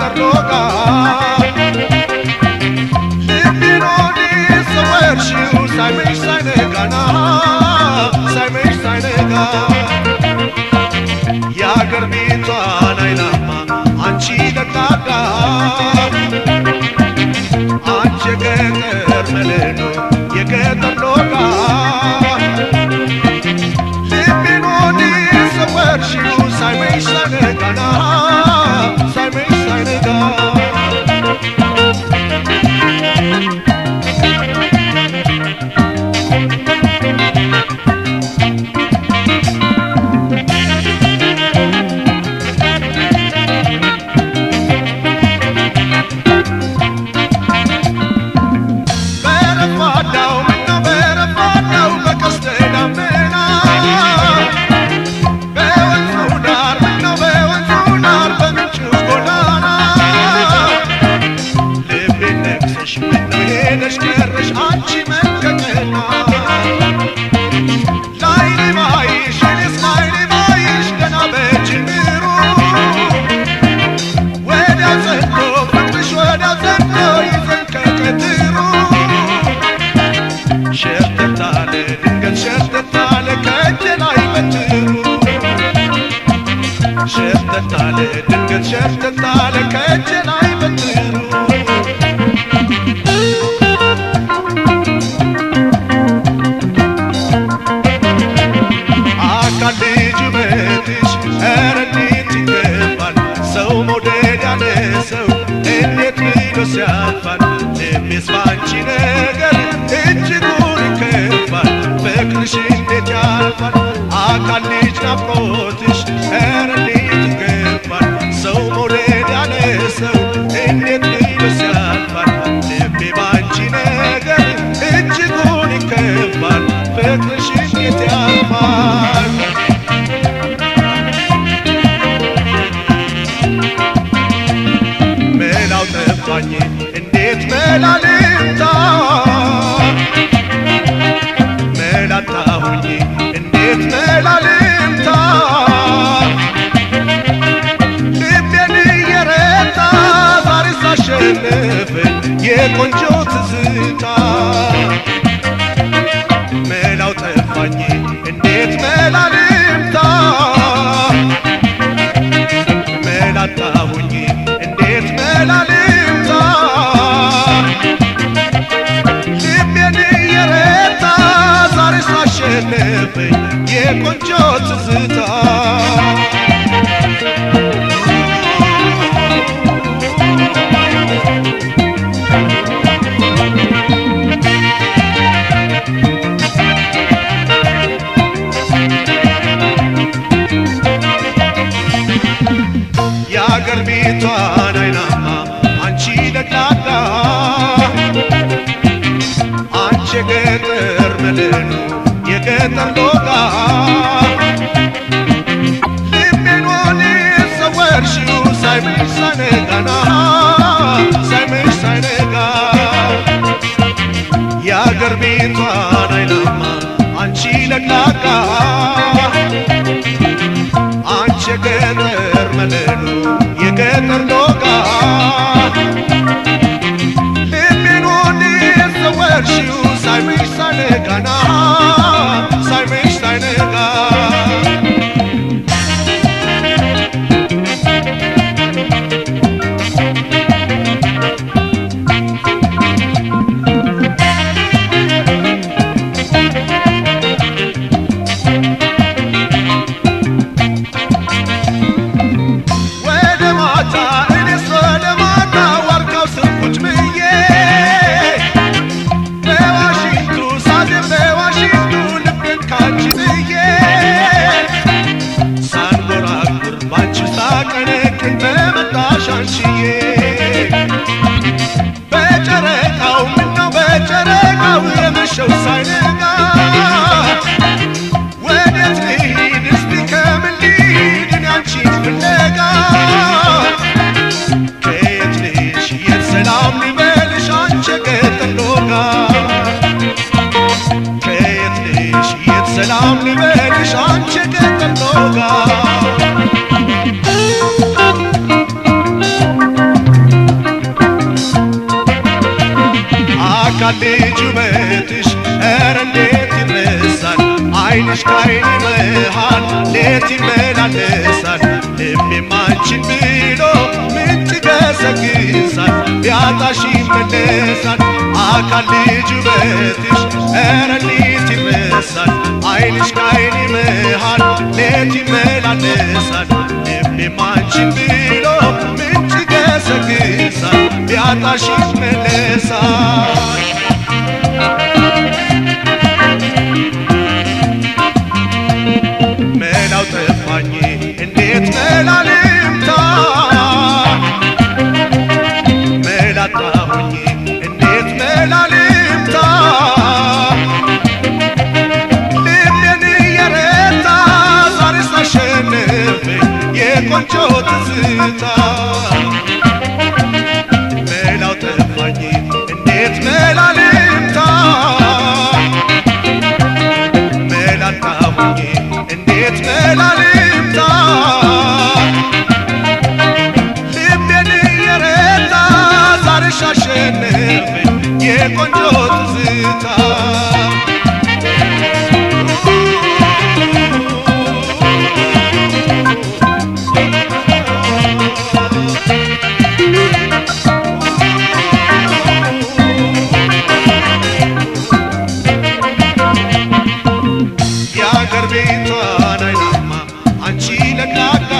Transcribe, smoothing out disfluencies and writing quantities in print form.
የገጠር ሎጋ ልቤን ወዲህ ሰወርሽው ሳይመሽ ሳይነጋና ሳይመሽ ሳይነጋ የአገር ቤቷን አይናማ አንቺ ደጋጋ አንቺ የገጠር መለሎ የገጠር ሎጋ ልቤን ወዲህ ሰወርሽው ሳይመሽ ሳይነጋና ሳይመሽ ሳይነጋ ሸርተታለ ድንገት ሸርተታለ ከእጄ ላይ በትሩ አካል ልጅ ውበትሽ ኧረ እንዴት ይገባል ሰው መውደድ ያለ ሰው እንዴት ብሎ ሲያልፋል ልቤስ ባንቺ ነገር እጅጉን ይከፋል ፍቅርሽ እንዴት ያልፋል አካል ልጅ ናፍቆትሽ ኧረ ሰው መውደድ ያለ ሰው እንዴት ብሎ ሲያልፋል ልቤ ባንቺ ነገር እጅጉን ይከፋል ፍቅርሽ እንዴት ያልፋል መላው ጠፋኝ እንዴት መላ ልምታ መላጣሁኝ እንዴት መላ ልምታ አሸነፈኝ የቆንጆ ትዝታ መላው ጠፋኝ እንዴት መላ ልምታ መላጣሁኝ እንዴት መላ ልምታ ልቤን እየረታ ዛሬስ አሸነፈኝ የቆንጆ ትዝታ የአገር ቤቷን አይናማ አንቺ ደጋጋ አንቺ የገጠር መለሎ የገጠር ሎጋ ልቤን ወዲህ ሰወርሽው ሳይመሽ ሳይነጋና ሳይመሽ ሳይነጋ የአገር ቤቷን አይናማ አንቺ ደጋጋ አንቺ የገጠር መለሎ የገጠር ሎጋ ልቤን ወዲህ ሰወርሽው ሳይመሽ ሳይነጋና ሳይመሽ ሳይነጋ አካል ልጅ ውበትሽ ኧረ እንዴት ይረሳል ዓይንሽ ከዓይኔ መሃል ሌት ይመላለሳል ልቤም አንቺን ብሎ ምንጭ ይገሰግሳል ቢያጣሽ ይመለሳል አካል ልጅ ውበትሽ ኧረ እንዴት ይረሳል ዓይንሽ ከዓይኔ መሃል ሌት ይመላለሳል ልቤም አንቺን ብሎ ምንጭ ይገሰግሳል ቢያጣሽ ይመለሳል መላው ጠፋኝ እንዴት መላ ልምታ መላ አጣሁኝ እንዴት መላ ልምታ ልቤን እየረታ ዛሬ ሳሸንፈኝ የቆንጆ ትዝታ መላው ጠፋኝ እንዴት መላ ልምታ መላ አጣሁኝ እንዴት መላ ልምታ ልቤን እየረታ ዛሬ ሳሸንፈኝ የቆንጆ ትዝታ የአገር ቤቷን አይናማ አንቺ ለቅላቃ